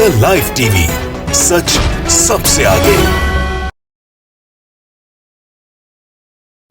The live TV, सच सबसे आगे।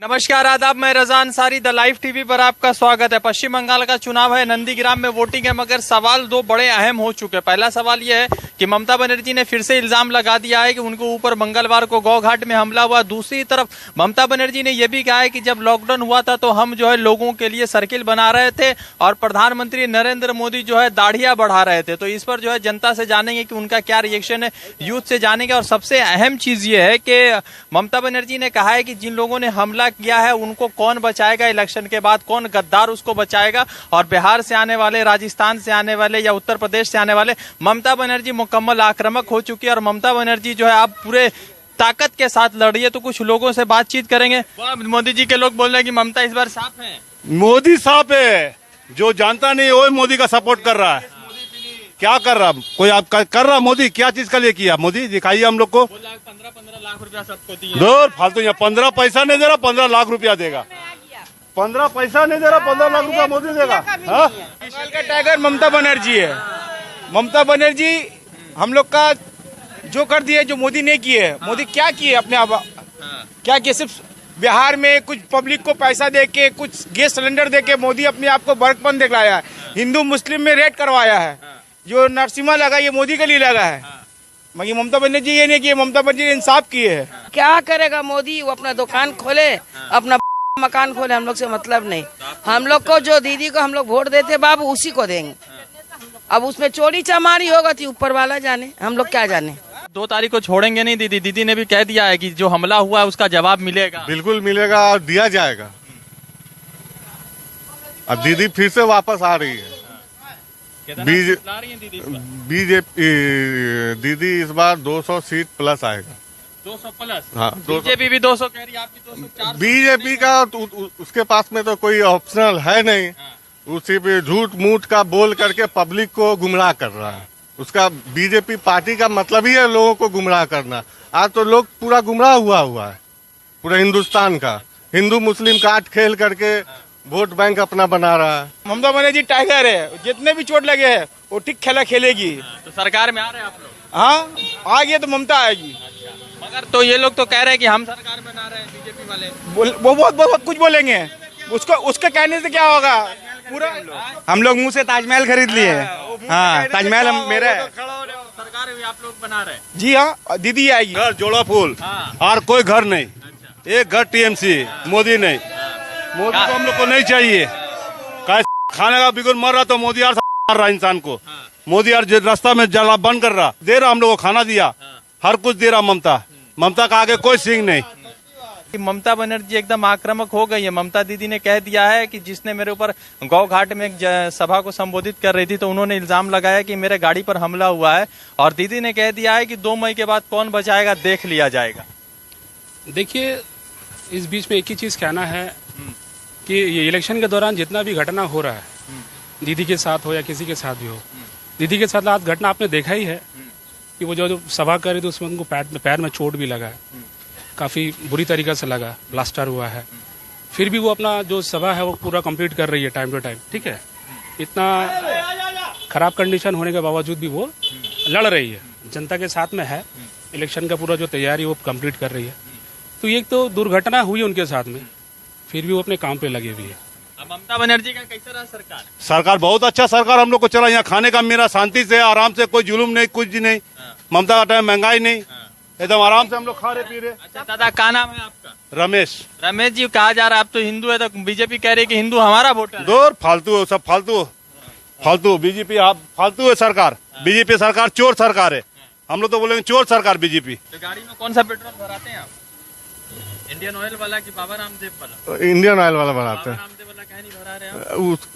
नमस्कार, आदाब, मैं रजा अंसारी, द लाइव टीवी पर आपका स्वागत है। पश्चिम बंगाल का चुनाव है, नंदीग्राम में वोटिंग है, मगर सवाल दो बड़े अहम हो चुके हैं। पहला सवाल यह है कि ममता बनर्जी ने फिर से इल्जाम लगा दिया है कि उनके ऊपर मंगलवार को गौघाट में हमला हुआ। दूसरी तरफ ममता बनर्जी ने यह भी कहा है कि जब लॉकडाउन हुआ था तो हम जो है लोगों के लिए सर्किल बना रहे थे और प्रधानमंत्री नरेंद्र मोदी जो है दाढ़ियां बढ़ा रहे थे। तो इस पर जो है जनता से जानेंगे कि उनका क्या रिएक्शन है, यूथ से जानेंगे। और सबसे अहम चीज ये है कि ममता बनर्जी ने कहा है कि जिन लोगों ने हमला किया है उनको कौन बचाएगा, इलेक्शन के बाद कौन गद्दार उसको बचाएगा। और बिहार से आने वाले, राजस्थान से आने वाले या उत्तर प्रदेश से आने वाले, ममता बनर्जी मुकम्मल आक्रामक हो चुकी है। और ममता बनर्जी जो है अब पूरे ताकत के साथ लड़ रही है। तो कुछ लोगों से बातचीत करेंगे। मोदी जी के लोग बोल रहे हैं कि ममता इस बार साफ है। मोदी साफ है, जो जानता नहीं वो मोदी का सपोर्ट कर रहा है। क्या कर रहा, कोई आप कर रहा? मोदी क्या चीज का लिए किया? मोदी दिखाइए हम लोग को। 15 लाख रुपया सबको दिए। दो फालतू, यहाँ 15 पैसा नहीं दे रहा, 15 लाख रुपया देगा। 15 पैसा नहीं दे रहा, 15 लाख रुपया मोदी देगा। बंगाल का टाइगर ममता बनर्जी है। ममता बनर्जी हम लोग का जो कर दिए, जो मोदी ने किए। मोदी क्या किए अपने आप? क्या किए? सिर्फ बिहार में कुछ पब्लिक को पैसा दे के, कुछ गैस सिलेंडर दे के मोदी अपने आप को बर्कपन दिखलाया है। हिंदू मुस्लिम में रेड करवाया है। जो नरसिम्हा लगा ये मोदी के लिए लगा है, मगर ममता बनर्जी ये नहीं किए। ममता बनर्जी इंसाफ किए है। क्या करेगा मोदी? वो अपना दुकान खोले, अपना मकान खोले, हम लोग से मतलब नहीं। हम लोग को जो दीदी को हम लोग वोट देते बाबू उसी को देंगे। अब उसमें चोरी चमारी होगा तो ऊपर वाला जाने, हम लोग क्या जाने। 2 तारीख को छोड़ेंगे नहीं दीदी। दीदी ने भी कह दिया है कि जो हमला हुआ है उसका जवाब मिलेगा। बिल्कुल मिलेगा और दिया जाएगा। अब दीदी फिर से वापस आ रही है। बीजेपी दीदी इस बार 200 सीट प्लस आएगा। 200 प्लस? हाँ, बीजेपी भी 200 कह रही है, आपकी 200। बीजेपी का उसके पास में तो कोई ऑप्शनल है नहीं। उसी पे झूठ मूठ का बोल करके पब्लिक को गुमराह कर रहा है। उसका बीजेपी पार्टी का मतलब ही है लोगों को गुमराह करना। आज तो लोग पूरा गुमराह हुआ है, पूरा हिंदुस्तान का। हिंदू मुस्लिम काट खेल करके वोट बैंक अपना बना रहा है। ममता बनर्जी टाइगर है, जितने भी चोट लगे हैं वो ठीक खेला खेलेगी। तो सरकार में आ रहे हैं आप लोग? हाँ, आ गया तो ममता आएगी। मगर तो ये लोग तो कह रहे हैं कि हम सरकार में ना रहे, बीजेपी वाले। वो बहुत कुछ बोलेंगे। उसके कहने से क्या होगा? पूरा हम लोग मुंह से ताजमहल खरीद लिए। हाँ, ताजमहल मेरा है। सरकार भी आप लोग बना रहे हैं? जी हाँ, दीदी आएगी। घर जोड़ा फूल और कोई घर नहीं। एक घर टीएमसी, मोदी नहीं। मोदी को हम लोग को नहीं चाहिए। खाने का बिगुल मर रहा तो मोदी यार मार रहा इंसान को। मोदी यार रास्ता में जला बंद कर रहा, दे रहा हम लोग को खाना दिया, हर कुछ दे रहा। ममता का आगे कोई सिंह नहीं। ममता बनर्जी एकदम आक्रामक हो गई है। ममता दीदी ने कह दिया है कि जिसने मेरे ऊपर गौघाट में एक सभा को संबोधित कर रही थी तो उन्होंने इल्जाम लगाया कि मेरे गाड़ी पर हमला हुआ है। और दीदी ने कह दिया है कि 2 मई के बाद कौन बचाएगा देख लिया जाएगा। देखिए, इस बीच में एक ही चीज कहना है कि ये इलेक्शन के दौरान जितना भी घटना हो रहा है, दीदी के साथ हो या किसी के साथ भी हो, दीदी के साथ आज घटना आपने देखा ही है कि वो जो सभा कर रही थी उसमें उनको पैर में चोट भी लगा है, काफी बुरी तरीके से लगा, ब्लास्टर हुआ है। फिर भी वो अपना जो सभा है वो पूरा कंप्लीट कर रही है टाइम टू टाइम। ठीक है, इतना खराब कंडीशन होने के बावजूद भी वो लड़ रही है, जनता के साथ में है। इलेक्शन का पूरा जो तैयारी वो कंप्लीट कर रही है। तो ये तो दुर्घटना हुई उनके साथ में, फिर भी वो अपने काम पे लगे हुए हैं। ममता बनर्जी का कैसा रहा सरकार? सरकार बहुत अच्छा सरकार हम लोग को चला। यहाँ खाने का मेरा शांति से, आराम से, कोई जुलूम नहीं, कुछ नहीं। ममता का टाइम महंगाई नहीं, एकदम आराम से हम लोग खा रहे पी रहे। अच्छा दादा, क्या नाम है आपका? रमेश। रमेश जी, कहा जा रहा है आप तो हिंदू है, तो बीजेपी कह रही है कि हिंदू हमारा वोटर है। दूर फालतू, सब फालतू। बीजेपी आप फालतू है सरकार। बीजेपी सरकार चोर सरकार है। हम लोग तो बोलेंगे चोर सरकार बीजेपी। तो गाड़ी में कौन सा पेट्रोल भराते हैं आप? इंडियन ऑयल वाला कि बाबा रामदेव वाला? इंडियन ऑयल वाला बनाते हैं। रामदेव वाला कहीं नहीं भरा रहे हैं?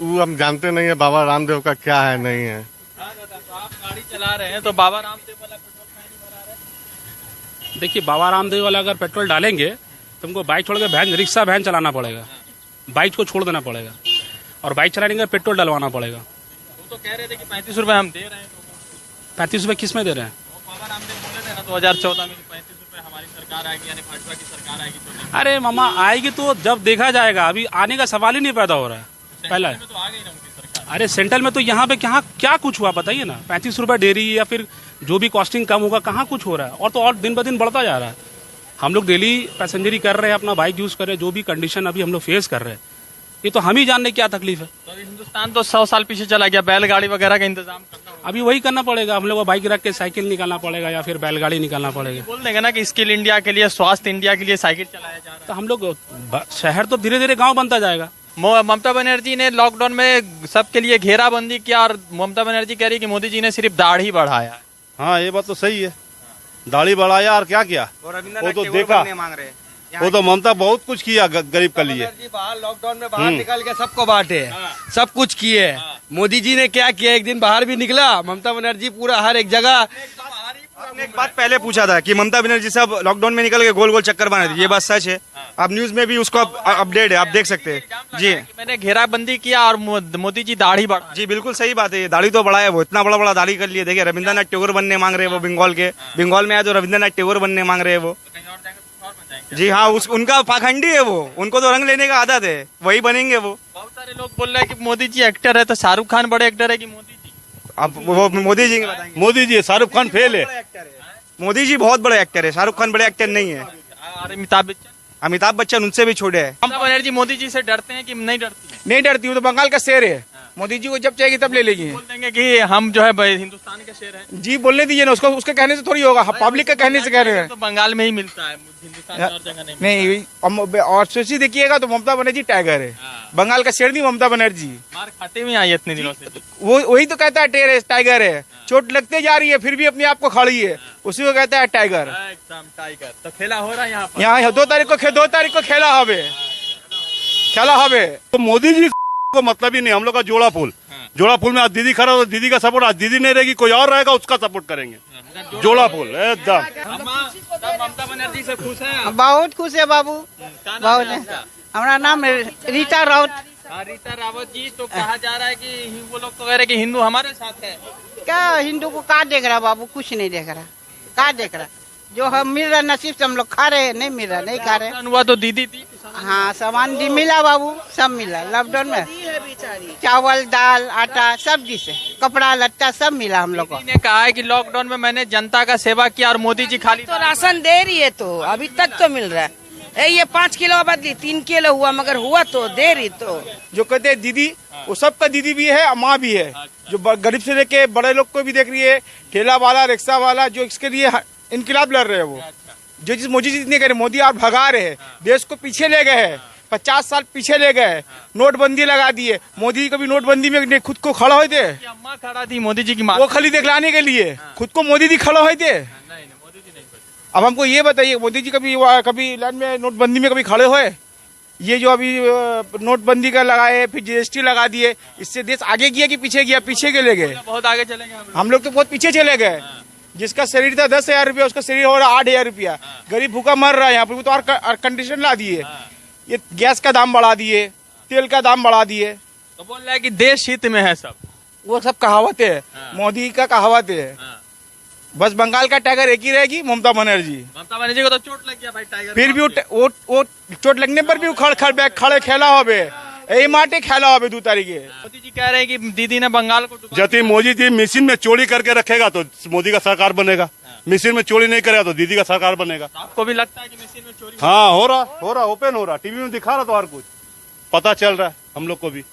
वो हम जानते नहीं है बाबा रामदेव का क्या है नहीं है। तो आप गाड़ी चला रहे हैं तो बाबा रामदेव वाला पेट्रोल कहीं नहीं भरा रहे? देखिए, बाबा रामदेव वाला अगर पेट्रोल डालेंगे तो हमको बाइक छोड़ के रिक्शा वैन चलाना पड़ेगा, बाइक को छोड़ देना पड़ेगा और बाइक चलाने का पेट्रोल डलवाना पड़ेगा। वो तो कह रहे थे कि 35 रुपए हम दे रहे हैं। 35 रुपए किस में दे रहे हैं? बाबा रामदेव बोले थे ना 2014 में 35 रुपए हमारी सरकार आएगी, यानी भाजपा की सरकार आएगी तो। अरे मामा, आएगी तो जब देखा जाएगा, अभी आने का सवाल ही नहीं पैदा हो रहा है। पहला तो आ गई ना उनकी सरकार। अरे सेंट्रल में तो यहाँ पे क्या कुछ हुआ बताइए ना। 35 रुपए डेयरी या फिर जो भी कॉस्टिंग कम होगा, कहाँ कुछ हो रहा है। और तो और दिन ब दिन बढ़ता जा रहा है। हम लोग डेली पैसेंजरी कर रहे हैं, अपना बाइक यूज कर रहे हैं, जो भी कंडीशन अभी हम लोग फेस कर रहे हैं, ये तो हम ही जानने क्या तकलीफ है। तो अभी हिंदुस्तान तो 100 साल पीछे चला गया, बैलगाड़ी वगैरह का इंतजाम करना होगा। अभी वही करना पड़ेगा, हम लोग को बाइक रख के साइकिल निकालना पड़ेगा या फिर बैलगाड़ी निकालना पड़ेगा। बोल देंगे ना कि स्किल इंडिया के लिए, स्वास्थ्य इंडिया के लिए साइकिल चलाया जा रहा तो हम लोग शहर तो धीरे धीरे गाँव बनता जाएगा। है। ममता बनर्जी ने लॉकडाउन में सबके लिए घेराबंदी किया और ममता बनर्जी कह रही कि मोदी जी ने सिर्फ दाढ़ी बढ़ाया है। हाँ, ये बात तो सही है। दाढ़ी बढ़ाया और क्या किया, वो तो देखा। वो तो ममता बहुत कुछ किया गरीब के लिए। बाहर लॉकडाउन में बाहर निकल के सबको बांटे, सब कुछ किए। मोदी जी ने क्या किया, एक दिन बाहर भी निकला, ममता बनर्जी पूरा हर एक जगह। आपने एक बात पहले पूछा था कि ममता बनर्जी सब लॉकडाउन में निकल के गोल गोल चक्कर बना दी, ये बात सच है। आप न्यूज में भी उसको अपडेट है, आप देख सकते हैं जी। मैंने घेराबंदी किया और मोदी जी दाढ़ी बढ़ा। जी बिल्कुल सही बात है, दाढ़ी तो बढ़ा है, वो इतना बड़ा बड़ा दाढ़ी कर लिए। देखिए रविंद्रनाथ टैगोर बनने मांग रहे हैं वो, बंगाल के, बंगाल में आए तो रविंद्रनाथ टैगोर बनने मांग रहे हैं वो। जी हाँ, उनका पाखंडी है वो, उनको तो रंग लेने का आदत है, वही बनेंगे वो। बहुत सारे लोग बोल रहे हैं कि मोदी जी एक्टर है, तो शाहरुख खान बड़े एक्टर है कि मोदी जी? अब वो मोदी जी बताएंगे। मोदी जी, शाहरुख खान फेल है। मोदी जी बहुत बड़े एक्टर है, शाहरुख खान बड़े एक्टर नहीं है। और अमिताभ बच्चन उनसे भी छोटे है। ममता बनर्जी मोदी जी से डरते हैं कि नहीं डरती? नहीं डरती, वो तो बंगाल का शेर है। मोदी जी को जब चाहेगी तब ले लेगी। बोल देंगे कि हम जो है हिंदुस्तान के शेर हैं। जी बोलने दीजिए ना उसको, उसके कहने से थोड़ी होगा, पब्लिक के कहने से कह रहे हैं। तो बंगाल में ही मिलता है, हिंदुस्तान में और जगह नहीं मिलता। नहीं, और सोचिए देखिएगा तो ममता बनर्जी टाइगर है, बंगाल का शेर नहीं ममता बनर्जी। मार खाते हुए आई इतने दिनों से। वो वही तो कहता है टाइगर है, चोट लगते जा रही है फिर भी अपने आप को खड़ी है, उसी को कहता है टाइगर। एकदम टाइगर। तो खेला हो रहा है यहाँ पर। यहाँ 2 तारीख को खेला हवे। तो मोदी जी को मतलब ही नहीं। हम लोग का जोड़ा पुल में आज दीदी खड़ा हो, दीदी का सपोर्ट, आज दीदी नहीं रहेगी, कोई और रहेगा उसका सपोर्ट करेंगे। जोड़ा पुल एकदम। ममता बनर्जी से खुश है? बहुत खुश है बाबू, बहुत है। हमारा नाम रीता रावत। रीता रावत जी, तो कहा जा रहा है कि वो लोग तो कह रहे कि हिंदू हमारे साथ है। क्या हिंदू को क्या देख रहा बाबू, कुछ नहीं देख रहा। क्या देख रहा, जो हम मिल रहा नसीब से हम लोग खा रहे हैं, नहीं मिल रहा नहीं खा रहे। हुआ तो दीदी थी। हाँ, सामान भी मिला बाबू, सब मिला लॉकडाउन में। चावल दाल आटा सब जिसे कपड़ा लत्ता सब मिला हम लोग को। ने कहा है कि लॉकडाउन में मैंने जनता का सेवा किया और मोदी जी खाली तो राशन दे रही है, तो अभी तक तो मिल रहा है। ये 5 किलो बदली 3 किलो हुआ, मगर हुआ तो दे रही। तो जो कहते हैं दीदी, वो सबका दीदी भी है, माँ भी है। जो गरीब से लेके बड़े लोग को भी देख रही है, ठेला वाला, रिक्शा वाला, जो इसके लिए इनकलाब लड़ रहे हैं वो। जो चीज मोदी जी ने करे, मोदी आप भगा रहे हैं, देश को पीछे ले गए हैं, 50 साल पीछे ले गए, नोटबंदी लगा दिए। मोदी कभी नोटबंदी में खुद को खड़ा हुए थे? अम्मा खड़ा थी मोदी जी की, वो खाली दिखलाने के लिए खुद को मोदी जी खड़ा हुए थे। अब हमको ये बताइए, मोदी जी कभी लाइन में नोटबंदी में कभी खड़े हुए? ये जो अभी नोटबंदी का लगाए, फिर जीएसटी लगा दिए, इससे देश आगे गया कि पीछे गया? पीछे के ले गए, बहुत आगे चले गए हम लोग तो बहुत पीछे चले गए। जिसका शरीर था 10,000 रुपया, उसका शरीर हो रहा 8,000 रुपया। गरीब भूखा मर रहा है यहाँ पर, तो और कंडीशन ला दिए। ये गैस का दाम बढ़ा दिए, तेल का दाम बढ़ा दिए। तो बोल रहा है कि देश हित में है सब। वो सब कहावत है, मोदी का कहावत है। बस बंगाल का टाइगर एक ही रहेगी, ममता बनर्जी। ममता बनर्जी को तो चोट लग गया भाई टाइगर, फिर भी वो चोट लगने पर भी खड़े खेला होवे, यही माटे खेला होवे 2 तारीख। मोदी जी कह रहे हैं कि दीदी ने बंगाल को जब मोदी जी मशीन में चोरी करके रखेगा तो मोदी का सरकार बनेगा, मशीन में चोरी नहीं करेगा तो दीदी का सरकार बनेगा। आपको भी लगता है कि मशीन में चोरी? हाँ, हो रहा, ओपन हो रहा, टीवी में दिखा रहा, तो और कुछ पता चल रहा है हम लोग को भी।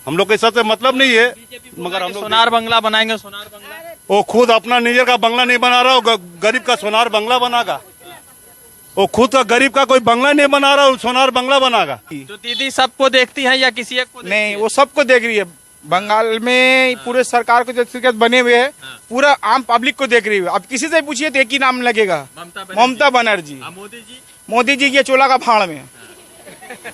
हम लोग के साथ मतलब नहीं है, मगर हम लोग सोनार बंगला बनाएंगे, सोनार बंगला। वो खुद अपना निजर का बंगला नहीं बना रहा, वो गरीब का सोनार बंगला बनागा। वो खुद का गरीब का कोई बंगला नहीं बना रहा, वो सोनार बंगला बनागा। जो दीदी सबको देखती है या किसी एक को? नहीं, वो सबको देख रही है। बंगाल में पूरे सरकार को जो बने हुए है, पूरा आम पब्लिक को देख रही है। अब किसी से पूछिए तो एक ही नाम लगेगा, ममता बनर्जी। मोदी जी के चोला का फाड़ में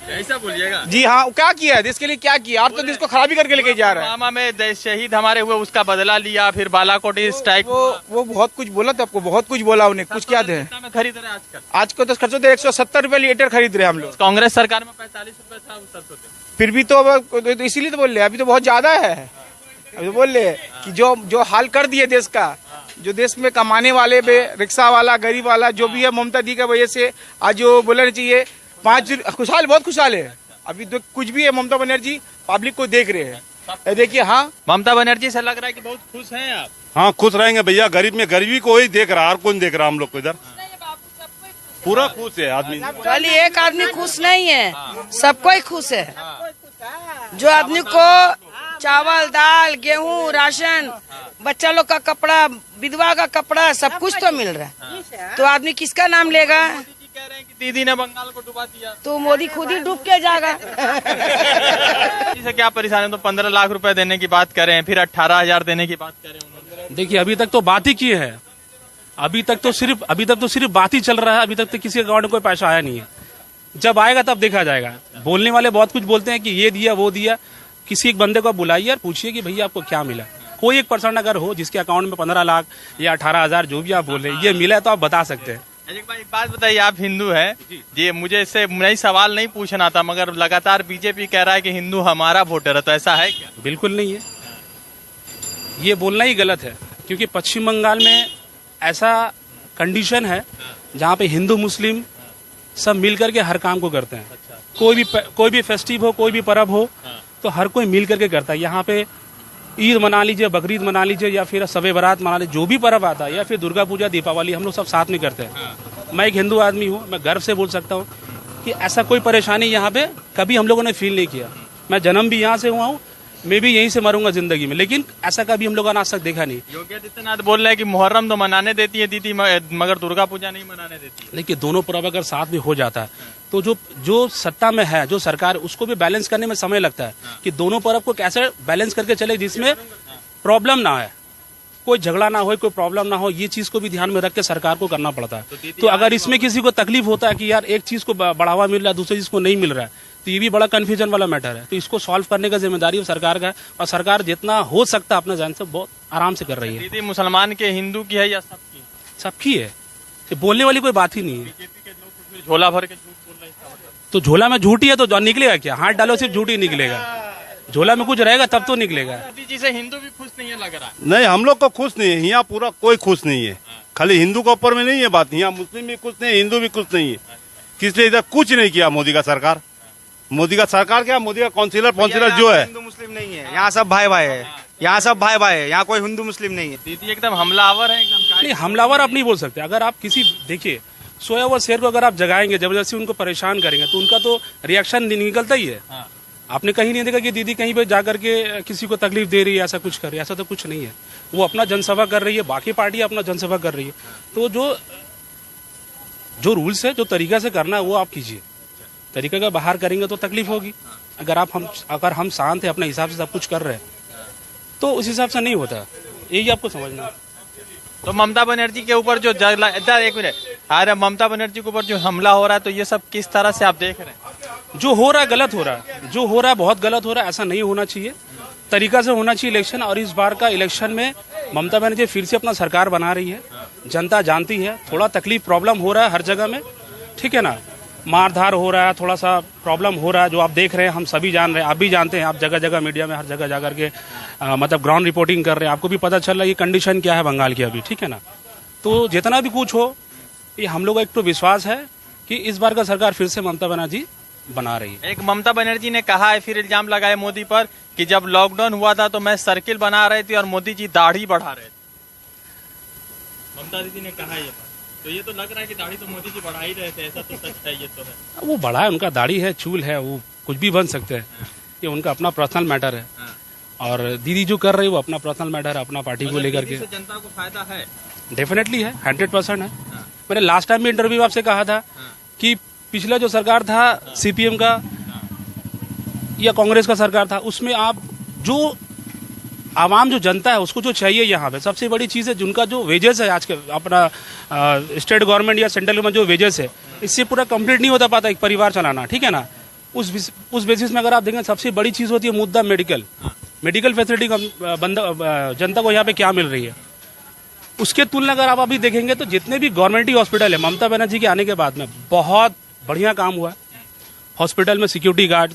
ऐसा बोलिएगा। जी हाँ, क्या किया देश के लिए, क्या किया? और तो देश को खराबी करके लेके जा रहा है। पुलवामा में देश शहीद हमारे हुए, उसका बदला लिया, फिर बालाकोट स्ट्राइक। वो बहुत कुछ बोला था आपको, बहुत कुछ बोला उन्हें। कुछ क्या थे खरीद रहे आजकल? आज को तो खर्चो तो 170 रुपए लीटर खरीद रहे हम लोग। कांग्रेस सरकार में 45 रुपए था उस सरसों तेल। फिर भी तो इसीलिए तो बोल रहे, अभी तो बहुत ज्यादा है। अभी तो बोल रहे कि जो हाल कर दिए देश का, जो देश में कमाने वाले रिक्शा वाला, गरीब वाला, जो भी है, ममता दी की वजह से आज जो बोलना चाहिए 5 खुशहाल, बहुत खुशहाल है। अभी तो कुछ भी है, ममता बनर्जी पब्लिक को देख रहे हैं। देखिए हाँ, ममता बनर्जी से लग रहा है कि बहुत खुश हैं आप। हाँ खुश रहेंगे भैया, गरीब में गरीबी को ही देख रहा, और कौन देख रहा हम लोग को इधर, पूरा खुश है आदमी। खाली एक आदमी खुश नहीं है, सबको ही खुश है। जो आदमी को चावल दाल गेहूं राशन बच्चा लोग का कपड़ा विधवा का कपड़ा सब कुछ तो मिल रहा है, तो आदमी किसका नाम लेगा? कह रहे हैं कि दीदी ने बंगाल को डुबा दिया, तो मोदी खुद ही डूब के जाएगा। इसे क्या परेशानी है? तो 15 लाख रुपए देने की बात करें, फिर 18,000 देने की बात करें उन्होंने। देखिए अभी तक तो बात ही की है, अभी तक तो सिर्फ बात ही चल रहा है। अभी तक तो किसी अकाउंट में कोई पैसा आया नहीं है। जब आएगा तब देखा जाएगा। बोलने वाले बहुत कुछ बोलते हैं कि ये दिया वो दिया। किसी एक बंदे को बुलाइए और पूछिए कि भैया आपको क्या मिला। कोई एक पर्सन अगर हो जिसके अकाउंट में 15 लाख या 18,000 जो भी आप बोले ये मिला है तो आप बता सकते हैं। एक भाई एक बात बताइए, आप हिंदू हैं जी, मुझे इससे नई सवाल नहीं पूछना था, मगर लगातार बीजेपी कह रहा है कि हिंदू हमारा वोटर है, तो ऐसा है क्या? बिल्कुल नहीं है, ये बोलना ही गलत है। क्योंकि पश्चिम बंगाल में ऐसा कंडीशन है जहाँ पे हिंदू मुस्लिम सब मिल करके हर काम को करते हैं। कोई भी फेस्टिव हो, कोई भी पर्व हो, तो हर कोई मिल करके करता है। यहाँ पे ईद मना लीजिए, बकरीद मना लीजिए, या फिर शब बारात मना लीजिए, जो भी पर्व आता है, या फिर दुर्गा पूजा दीपावली, हम लोग सब साथ में करते हैं। मैं एक हिंदू आदमी हूँ, मैं गर्व से बोल सकता हूँ कि ऐसा कोई परेशानी यहाँ पे कभी हम लोगों ने फील नहीं किया। मैं जन्म भी यहाँ से हुआ हूँ, मैं भी यहीं से मरूंगा जिंदगी में, लेकिन ऐसा कभी हम लोगों ने आज तक देखा नहीं। योगी आदित्यनाथ बोल रहे हैं कि मुहर्रम तो मनाने देती है दीदी, मगर दुर्गा पूजा नहीं मनाने देती। देखिए दोनों पर्व अगर साथ में हो जाता है तो जो सत्ता में है, जो सरकार, उसको भी बैलेंस करने में समय लगता है कि दोनों पर्व को कैसे बैलेंस करके चले जिसमें प्रॉब्लम ना है, कोई झगड़ा ना हो, कोई प्रॉब्लम ना हो। ये चीज को भी ध्यान में रख के सरकार को करना पड़ता है। तो अगर इसमें किसी को तकलीफ होता है कि यार एक चीज को बढ़ावा मिल रहा है, दूसरी चीज को नहीं मिल रहा है, तो ये भी बड़ा कंफ्यूजन वाला मैटर है। तो इसको सॉल्व करने का जिम्मेदारी सरकार का है, और सरकार जितना हो सकता है अपना जान से बहुत आराम से कर रही है। दीदी मुसलमान के हिंदू की है या सबकी? सबकी है, ये बोलने वाली कोई बात ही नहीं है। झोला भर के झूठ बोल रहे हैं, तो झोला में झूठी है तो निकलेगा क्या? हाथ डालो सिर्फ झूठी निकलेगा, झोला में कुछ रहेगा तब तो निकलेगा। मोदी जी से हिंदू भी खुश नहीं है लग रहा है। नहीं, हम लोग को खुश नहीं है, यहाँ पूरा कोई खुश नहीं है। खाली हिंदू के ऊपर में नहीं है बात, यहाँ मुस्लिम भी खुश नहीं है, हिंदू भी खुश नहीं है। किसलिए? इधर कुछ नहीं किया मोदी का सरकार। मोदी का सरकार क्या, मोदी का काउंसिलर जो है, हिंदू मुस्लिम नहीं है, यहाँ सब भाई भाई है, यहाँ सब भाई भाई है, यहाँ कोई हिंदू मुस्लिम नहीं है। दीदी एकदम हमलावर है, एकदम नहीं, हमलावर आप नहीं बोल सकते। अगर आप किसी, देखिए सोया हुआ शेर को अगर आप जगाएंगे, जबरदस्ती उनको परेशान करेंगे, तो उनका तो रिएक्शन निकलता ही है। आपने कहीं नहीं देखा कि दीदी कहीं पे जाकर के किसी को तकलीफ दे रही है, ऐसा कुछ कर रही है, ऐसा तो कुछ नहीं है। वो अपना जनसभा कर रही है, बाकी पार्टी अपना जनसभा कर रही है। तो जो रूल्स है, जो तरीका से करना है वो आप कीजिए। तरीका का बाहर करेंगे तो तकलीफ होगी। अगर हम शांत है, अपने हिसाब से सब कुछ कर रहे हैं, तो उस हिसाब से नहीं होता। यही आपको समझना है। तो ममता बनर्जी के ऊपर जो एक मिनट, अरे ममता बनर्जी के ऊपर जो हमला हो रहा है, तो ये सब किस तरह से आप देख रहे हैं? जो हो रहा है गलत हो रहा है, जो हो रहा है बहुत गलत हो रहा है। ऐसा नहीं होना चाहिए, तरीका से होना चाहिए इलेक्शन। और इस बार का इलेक्शन में ममता बनर्जी फिर से अपना सरकार बना रही है, जनता जानती है। थोड़ा तकलीफ प्रॉब्लम हो रहा है हर जगह में, ठीक है ना, मारधार हो रहा है, थोड़ा सा प्रॉब्लम हो रहा है, जो आप देख रहे हैं, हम सभी जान रहे हैं, आप भी जानते हैं। आप जगह जगह मीडिया में हर जगह जाकर के मतलब ग्राउंड रिपोर्टिंग कर रहे हैं, आपको भी पता चल रहा है ये कंडीशन क्या है बंगाल की अभी, ठीक है ना। तो जितना भी कुछ हो, ये हम लोग का एक तो विश्वास है कि इस बार का सरकार फिर से ममता बनर्जी बना रही है। एक ममता बनर्जी ने कहा है, फिर इल्जाम लगाए मोदी पर कि जब लॉकडाउन हुआ था तो मैं सर्किल बना रही थी और मोदी जी दाढ़ी बढ़ा रहे थे। ममता दीदी ने कहा ये, तो ये तो लग रहा है कि दाढ़ी तो मोदी जी बढ़ा ही रहे थे, ऐसा तो सच है? ये तो है, वो बड़ा है, उनका दाढ़ी है, चूल है, वो कुछ भी बन सकते हैं, ये उनका अपना पर्सनल मैटर है। और दीदी जो कर रही है वो अपना पर्सनल मैटर है, अपना पार्टी को लेकर के। जनता को फायदा है, डेफिनेटली है, 100% है। मैंने लास्ट टाइम भी इंटरव्यू आपसे कहा था कि पिछला जो सरकार था सीपीएम का या कांग्रेस का सरकार था, उसमें आप जो आवाम जो जनता है उसको जो चाहिए, यहाँ पे सबसे बड़ी चीज़ है जिनका जो वेजेस है आज के अपना स्टेट गवर्नमेंट या सेंट्रल गवर्नमेंट जो वेजेस है, इससे पूरा कंप्लीट नहीं होता पाता एक परिवार चलाना, ठीक है ना। उस बेसिस में अगर आप देखें, सबसे बड़ी चीज़ होती है मुद्दा मेडिकल फैसिलिटी जनता को यहाँ पे क्या मिल रही है। उसके तुलना अगर आप अभी देखेंगे तो जितने भी गवर्नमेंट हॉस्पिटल है ममता बनर्जी के आने के बाद में बहुत बढ़िया काम हुआ है। हॉस्पिटल में सिक्योरिटी गार्ड,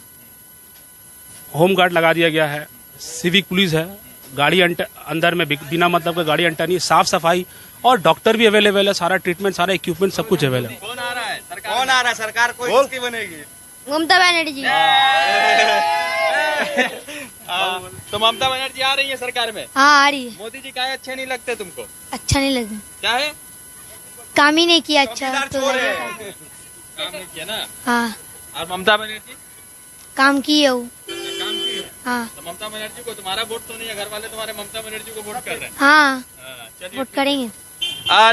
होम गार्ड लगा दिया गया है, सिविक पुलिस है, गाड़ी अंदर में बिना मतलब का गाड़ी अंटा नहीं, साफ सफाई, और डॉक्टर भी अवेलेबल है, सारा ट्रीटमेंट, सारा इक्विपमेंट, सब कुछ अवेलेबल है। कौन आ रहा है? कौन आ रहा है? सरकार कोई किसकी बनेगी? ममता बनर्जी। तो ममता बनर्जी आ रही है सरकार में? हाँ आ रही है। मोदी जी काहे अच्छे नहीं लगते तुमको? अच्छा नहीं लगा, क्या है? काम ही नहीं किया अच्छा तो काम नहीं किया ना। हाँ और ममता बनर्जी काम किए वो। काम की है। हाँ तो ममता बनर्जी को तुम्हारा वोट तो नहीं है, घर वाले तुम्हारे ममता बनर्जी को वोट कर रहे हैं। हाँ चलिए वोट करेंगे।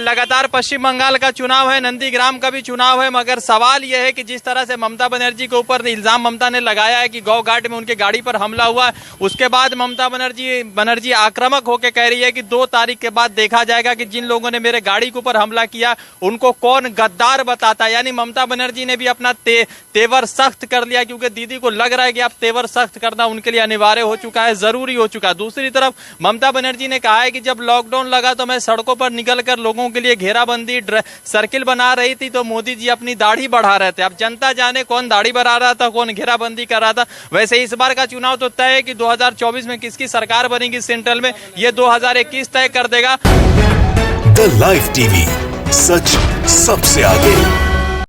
लगातार पश्चिम बंगाल का चुनाव है, नंदीग्राम का भी चुनाव है, मगर सवाल यह है कि जिस तरह से ममता बनर्जी के ऊपर इल्जाम ममता ने लगाया है कि गौ घाट में उनके गाड़ी पर हमला हुआ है, उसके बाद ममता बनर्जी आक्रामक होकर कह रही है कि 2 तारीख के बाद देखा जाएगा कि जिन लोगों ने मेरे गाड़ी के ऊपर हमला किया उनको कौन गद्दार बताता है। यानी ममता बनर्जी ने भी अपना तेवर सख्त कर लिया, क्योंकि दीदी को लग रहा है कि अब तेवर सख्त करना उनके लिए अनिवार्य हो चुका है, जरूरी हो चुका है। दूसरी तरफ ममता बनर्जी ने कहा है कि जब लॉकडाउन लगा तो मैं सड़कों पर निकलकर लोगों के लिए घेराबंदी सर्किल बना रही थी, तो मोदी जी अपनी दाढ़ी बढ़ा रहे थे। अब जनता जाने कौन दाढ़ी बढ़ा रहा था, कौन घेराबंदी कर रहा था। वैसे इस बार का चुनाव तो तय है कि 2024 में किसकी सरकार बनेगी सेंट्रल में, ये 2021 तय कर देगा। द लाइव टीवी, सच सबसे आगे।